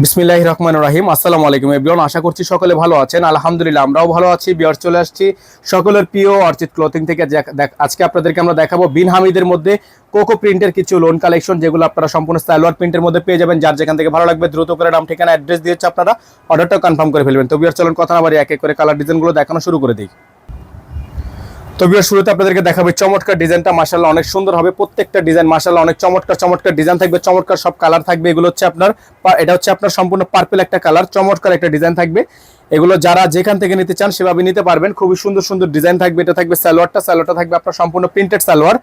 বিসমিল্লাহির রহমানির রহিম। আসসালামু আলাইকুম এভরিওয়ান, আশা করছি সকলে ভালো আছেন। আলহামদুলিল্লাহ আমরাও ভালো আছি। বিয়ার চলে আসছি সকলের প্রিয় অর্চিত ক্লথিং থেকে। আজকে আপনাদেরকে আমরা দেখাবো বিন হামিদের মধ্যে কোকো প্রিন্টের কিছু লোন কালেকশন, যেগুলো আপনারা সম্পূর্ণ সালোয়ার প্রিন্টের মধ্যে পেয়ে যাবেন। যার যেখান থেকে ভালো লাগবে দ্রুত করে নাম ঠিকানা অ্যাড্রেস দিয়েছে আপনারা অর্ডারটা কনফার্ম করে ফেলবেন। তো বিয়ার চলুন কথা না বাড়িয়ে এক এক করে কালার ডিজাইনগুলো দেখানো শুরু করে দিই। তো বিয়ার শুরুতে আপনাদেরকে দেখাবো চমৎকার ডিজাইনটা, মাশাআল্লাহ অনেক সুন্দর হবে। প্রত্যেকটা ডিজাইন মাশাআল্লাহ অনেক চমৎকার চমৎকার ডিজাইন থাকবে, চমৎকার সব কালার থাকবে। এগুলো হচ্ছে আপনার, এটা হচ্ছে আপনার সম্পূর্ণ পার্পল একটা কালার, চমৎকার একটা ডিজাইন থাকবে। এগুলো যারা যেখান থেকে নিতে চান সেভাবে নিতে পারবেন। খুবই সুন্দর সুন্দর ডিজাইন থাকবে। এটা থাকবে সালোয়ারটা থাকবে আপনার সম্পূর্ণ প্রিন্টেড সালোয়ার।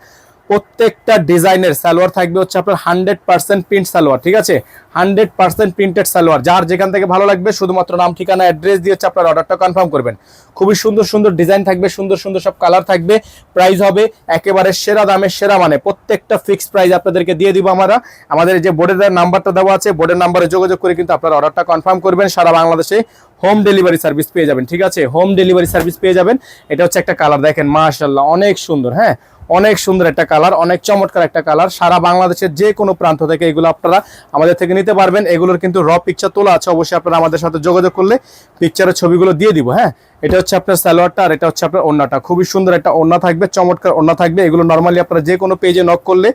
প্রত্যেকটা ডিজাইনের সালোয়ার থাকবে হচ্ছে আপনার 100% প্রিন্ট সালোয়ার, ঠিক আছে, 100% প্রিন্টেড সালোয়ার। যার যেখান থেকে ভালো লাগবে শুধুমাত্র নাম ঠিকানা অ্যাড্রেস দিয়ে হচ্ছে আপনার অর্ডারটা কনফার্ম করবেন। খুবই সুন্দর সুন্দর ডিজাইন থাকবে, সুন্দর সুন্দর সব কালার থাকবে। প্রাইস হবে একেবারে সেরা দামে সেরা মানে, প্রত্যেকটা ফিক্সড প্রাইস আপনাদেরকে দিয়ে দিব আমরা। আমাদের যে বোর্ডের নাম্বারটা দেওয়া আছে, বোর্ডের নাম্বারে যোগাযোগ করে কিন্তু আপনার অর্ডারটা কনফার্ম করবেন। সারা বাংলাদেশে হোম ডেলিভারি সার্ভিস পেয়ে যাবেন, ঠিক আছে, হোম ডেলিভারি সার্ভিস পেয়ে যাবেন। এটা হচ্ছে একটা কালার, দেখেন মাশাআল্লাহ অনেক সুন্দর, হ্যাঁ অনেক সুন্দর একটা কালার, অনেক চমৎকার একটা কালার। সারা বাংলাদেশের যে কোনো প্রান্ত থেকে এগুলো আপনারা আমাদের থেকে নিতে পারবেন। এগুলোর কিন্তু র পিকচার তোলা আছে, অবশ্যই আপনারা আমাদের সাথে যোগাযোগ করলে পিকচারের ছবিগুলো দিয়ে দিব। হ্যাঁ, এটা হচ্ছে আপনার সালোয়ারটা আর এটা হচ্ছে আপনার ওড়নাটা। খুবই সুন্দর একটা ওড়না থাকবে, চমৎকার ওড়না থাকবে। এগুলো নর্মালি আপনারা যে কোনো পেজে নক করলে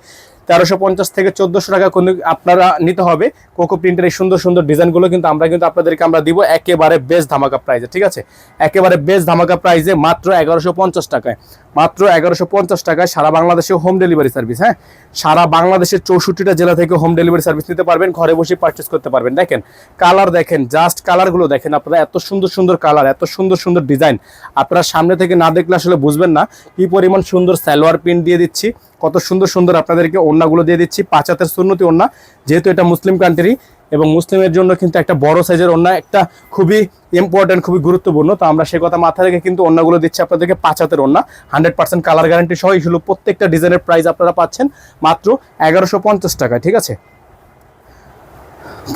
1350 থেকে 1400 টাকা আপনারা নিতে হবে। কোকো প্রিন্টের এই সুন্দর সুন্দর ডিজাইনগুলো কিন্তু আপনাদেরকে আমরা দিব একেবারে বেস্ট ধামাকা প্রাইজে, ঠিক আছে, একেবারে বেস্ট ধামাকা প্রাইজে মাত্র 1150 টাকায়, মাত্র 1150 টাকায় সারা বাংলাদেশে হোম ডেলিভারি সার্ভিস। হ্যাঁ, সারা বাংলাদেশের 64টা জেলা থেকে হোম ডেলিভারি সার্ভিস নিতে পারবেন, ঘরে বসে পারচেস করতে পারবেন। দেখেন কালার, দেখেন জাস্ট কালারগুলো দেখেন আপনারা, এত সুন্দর সুন্দর কালার, এত সুন্দর সুন্দর ডিজাইন। আপনারা সামনে থেকে না দেখলে আসলে বুঝবেন না কি পরিমাণ সুন্দর সালোয়ার প্রিন্ট দিয়ে দিচ্ছি, কত সুন্দর সুন্দর আপনাদেরকে ওড়নাগুলো দিয়ে দিচ্ছি। 5 হাতের সুন্নতি ওড়না, যেহেতু এটা মুসলিম কান্ট্রি এবং মুসলিমের জন্য কিন্তু একটা বড় সাইজের ওড়না একটা খুবই ইম্পর্টেন্ট, খুবই গুরুত্বপূর্ণ। তো আমরা সে কথা মাথায় রেখে কিন্তু ওড়নাগুলো দিচ্ছি আপনাদেরকে 5 হাতের ওড়না, 100% কালার গ্যারান্টি সহ। এই হলো প্রত্যেকটা ডিজাইনের প্রাইস আপনারা পাচ্ছেন মাত্র 1150 টাকায়, ঠিক আছে,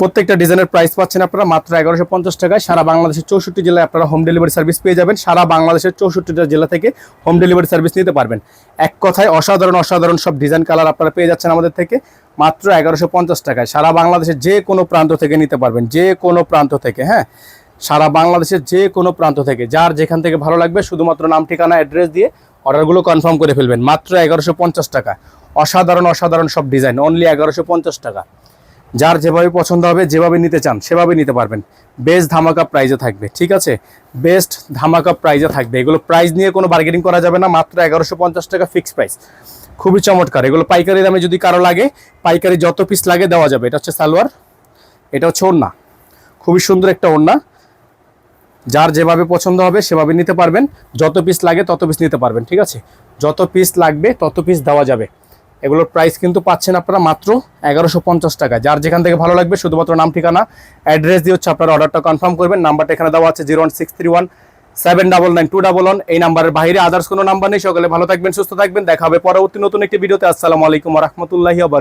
প্রত্যেকটা ডিজাইনের প্রাইস পাচ্ছেন আপনারা মাত্র 1150 টাকায়। সারা বাংলাদেশের 64 জেলায় আপনারা হোম ডেলিভারি সার্ভিস পেয়ে যাবেন। সারা বাংলাদেশের 64টা জেলা থেকে হোম ডেলিভারি সার্ভিস নিতে পারবেন। এক কথায় অসাধারণ অসাধারণ সব ডিজাইন কালার আপনারা পেয়ে যাচ্ছেন আমাদের থেকে মাত্র 1150 টাকায়। সারা বাংলাদেশের যে কোনো প্রান্ত থেকে নিতে পারবেন, যে কোনো প্রান্ত থেকে। হ্যাঁ, সারা বাংলাদেশের যে কোনো প্রান্ত থেকে, যার যেখান থেকে ভালো লাগবে শুধুমাত্র নাম ঠিকানা অ্যাড্রেস দিয়ে অর্ডারগুলো কনফার্ম করে ফেলবেন মাত্র 1150 টাকা। অসাধারণ অসাধারণ সব ডিজাইন, অনলি 1150 টাকা। যার যেভাবে পছন্দ হবে, যেভাবে নিতে চান সেভাবে নিতে পারবেন। বেস্ট ধামাকা প্রাইজে থাকবে, ঠিক আছে, বেস্ট ধামাকা প্রাইজে থাকবে। এগুলো প্রাইস নিয়ে কোনো বার্গেনিং করা যাবে না, মাত্র 1150 টাকা ফিক্সড প্রাইস। খুবই চমৎকার। এগুলো পাইকারি দামে যদি কারো লাগে, পাইকারি যত পিস লাগে দেওয়া যাবে। এটা হচ্ছে সালোয়ার, এটা হচ্ছে ওড়না, খুবই সুন্দর একটা ওড়না। যার যেভাবে পছন্দ হবে সেভাবে নিতে পারবেন। যত পিস লাগে তত পিস নিতে পারবেন, ঠিক আছে, যত পিস লাগবে তত পিস দেওয়া যাবে। এগুলোর প্রাইস কিন্তু পাচ্ছেন আপনারা মাত্র 1150 টাকা। যার যেখান থেকে ভালো লাগবে শুধুমাত্র নাম ঠিকানা অ্যাড্রেস দিয়ে হচ্ছে আপনারা অর্ডারটা কনফার্ম করবেন। নাম্বারটা এখানে দেওয়া আছে 01631 799 211। এই নাম্বারের বাইরে আদার্স কোনো নাম্বার নেই। সকলে ভালো থাকবেন, সুস্থ থাকবেন, দেখা হবে পরবর্তী নতুন একটি ভিডিওতে। আসসালামু আলাইকুম ওয়া রাহমাতুল্লাহি ওয়া বারাকাতুহু।